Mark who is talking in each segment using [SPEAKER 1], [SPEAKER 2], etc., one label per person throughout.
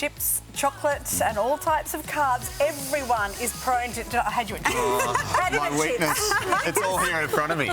[SPEAKER 1] chips, chocolates and all types of carbs. Everyone is prone to... I had you at chips.
[SPEAKER 2] My weakness. It's all here in front of me.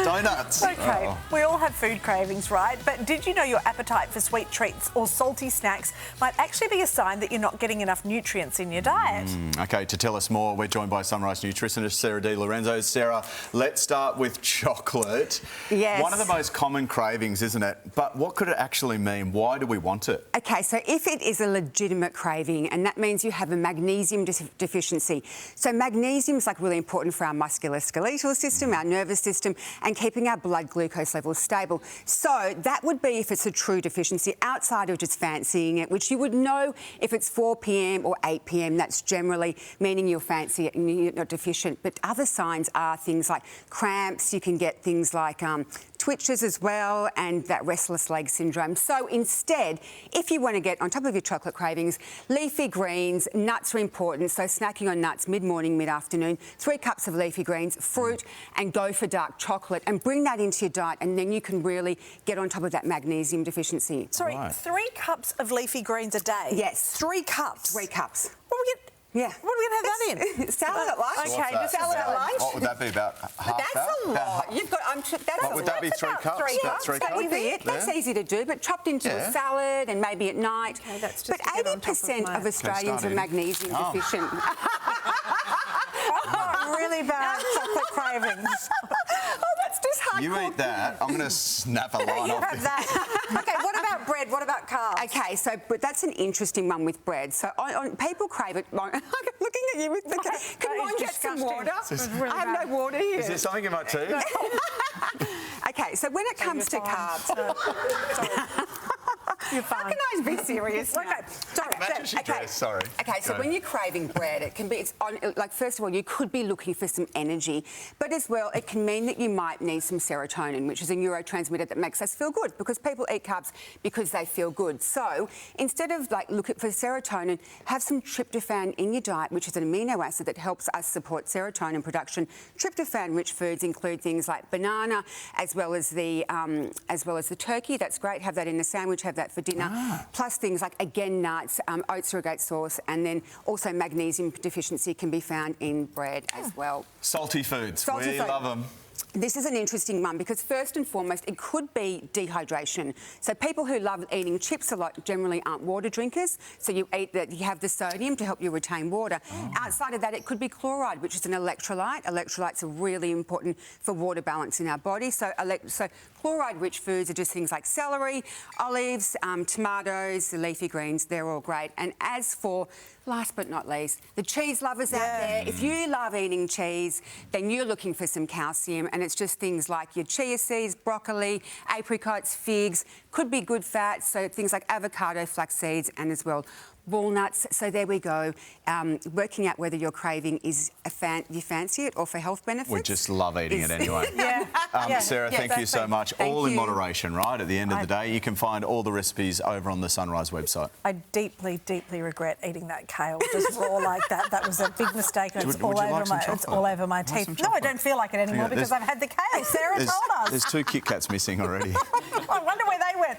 [SPEAKER 2] Donuts.
[SPEAKER 1] Okay, we all have food cravings, right? But did you know your appetite for sweet treats or salty snacks might actually be a sign that you're not getting enough nutrients in your diet?
[SPEAKER 2] Okay, to tell us more, we're joined by Sunrise nutritionist Sarah Di Lorenzo. Sarah, let's start with chocolate.
[SPEAKER 3] Yes.
[SPEAKER 2] One of the most common cravings, isn't it? But what could it actually mean? Why do we want it?
[SPEAKER 3] Okay, so if it is a legitimate craving, and that means you have a magnesium deficiency. So magnesium is like really important for our musculoskeletal system, our nervous system, and keeping our blood glucose levels stable. So that would be if it's a true deficiency outside of just fancying it, which you would know if it's 4 p.m. or 8 p.m. That's generally meaning you'll fancy it and you're not deficient. But other signs are things like cramps. You can get things like twitches as well, and that restless leg syndrome. So instead, if you want to get on top of your chocolate cravings, leafy greens, nuts are important. So snacking on nuts mid-morning, mid-afternoon, 3 cups of leafy greens, fruit, and go for dark chocolate, and bring that into your diet, and then you can really get on top of that magnesium deficiency.
[SPEAKER 1] Sorry, 3 cups of leafy greens a day?
[SPEAKER 3] Yes.
[SPEAKER 1] 3 cups?
[SPEAKER 3] 3 cups.
[SPEAKER 1] What are we get?
[SPEAKER 3] Yeah.
[SPEAKER 1] What are we going to have that in?
[SPEAKER 3] Salad at lunch.
[SPEAKER 1] Okay, just salad at lunch.
[SPEAKER 2] What would that be, about half
[SPEAKER 3] That's
[SPEAKER 2] that?
[SPEAKER 3] a lot. You've got. That's
[SPEAKER 2] What would that be, 3 cups?
[SPEAKER 1] three
[SPEAKER 2] About
[SPEAKER 1] cups.
[SPEAKER 2] 3
[SPEAKER 3] That
[SPEAKER 2] cups?
[SPEAKER 3] would be it. That's easy to do, but chopped into a salad and maybe at night.
[SPEAKER 1] Okay, that's just
[SPEAKER 3] but
[SPEAKER 1] to get on top of
[SPEAKER 3] 80%
[SPEAKER 1] my-
[SPEAKER 3] of Australians are magnesium deficient.
[SPEAKER 1] I've got really bad chocolate cravings.
[SPEAKER 3] That's just hardcore.
[SPEAKER 2] You eat that, I'm going to snap a line
[SPEAKER 1] You
[SPEAKER 2] off.
[SPEAKER 1] have that. Okay, what about bread? What about carbs?
[SPEAKER 3] Okay, so but that's an interesting one with bread. So people crave it. I'm looking at you with the... Can one get some water?
[SPEAKER 1] Really
[SPEAKER 3] I have no water here.
[SPEAKER 2] Is there something in my tea?
[SPEAKER 3] Okay, so when it comes to carbs...
[SPEAKER 1] You're fine.
[SPEAKER 3] How can I be serious? Okay,
[SPEAKER 2] Imagine she dressed, sorry.
[SPEAKER 3] Okay, so when you're craving bread, it can be, like, first of all, you could be looking for some energy, but as well, it can mean that you might need some serotonin, which is a neurotransmitter that makes us feel good, because people eat carbs because they feel good. So instead of like looking for serotonin, have some tryptophan in your diet, which is an amino acid that helps us support serotonin production. Tryptophan-rich foods include things like banana, as well as the turkey. That's great. Have that in a sandwich. Have that for dinner. Plus things like, again, nuts, oats or oat sauce, and then also magnesium deficiency can be found in bread as well.
[SPEAKER 2] Salty foods.
[SPEAKER 3] Salty
[SPEAKER 2] We
[SPEAKER 3] food.
[SPEAKER 2] love them.
[SPEAKER 3] This is an interesting one because first and foremost, it could be dehydration. So people who love eating chips a lot generally aren't water drinkers. So you eat that, you have the sodium to help you retain water. Outside of that, it could be chloride, which is an electrolyte. Electrolytes are really important for water balance in our body. So chloride-rich foods are just things like celery, olives, tomatoes, the leafy greens. They're all great. And as for last but not least, the cheese lovers out there, if you love eating cheese, then you're looking for some calcium, and it's just things like your chia seeds, broccoli, apricots, figs, could be good fats, so things like avocado, flax seeds, and as well walnuts. So there we go. Working out whether your craving is you fancy it or for health benefits.
[SPEAKER 2] We just love eating it anyway. Sarah, thank you so much.
[SPEAKER 3] Thank
[SPEAKER 2] all in
[SPEAKER 3] you.
[SPEAKER 2] moderation, right? At the end of the day, you can find all the recipes over on the Sunrise website.
[SPEAKER 1] I deeply, deeply regret eating that kale just raw like that. That was a big mistake, and it's all over my teeth. No, I don't feel like it anymore because I've had the kale. Sarah told us.
[SPEAKER 2] There's 2 Kit Kats missing already.
[SPEAKER 1] I wonder where they went.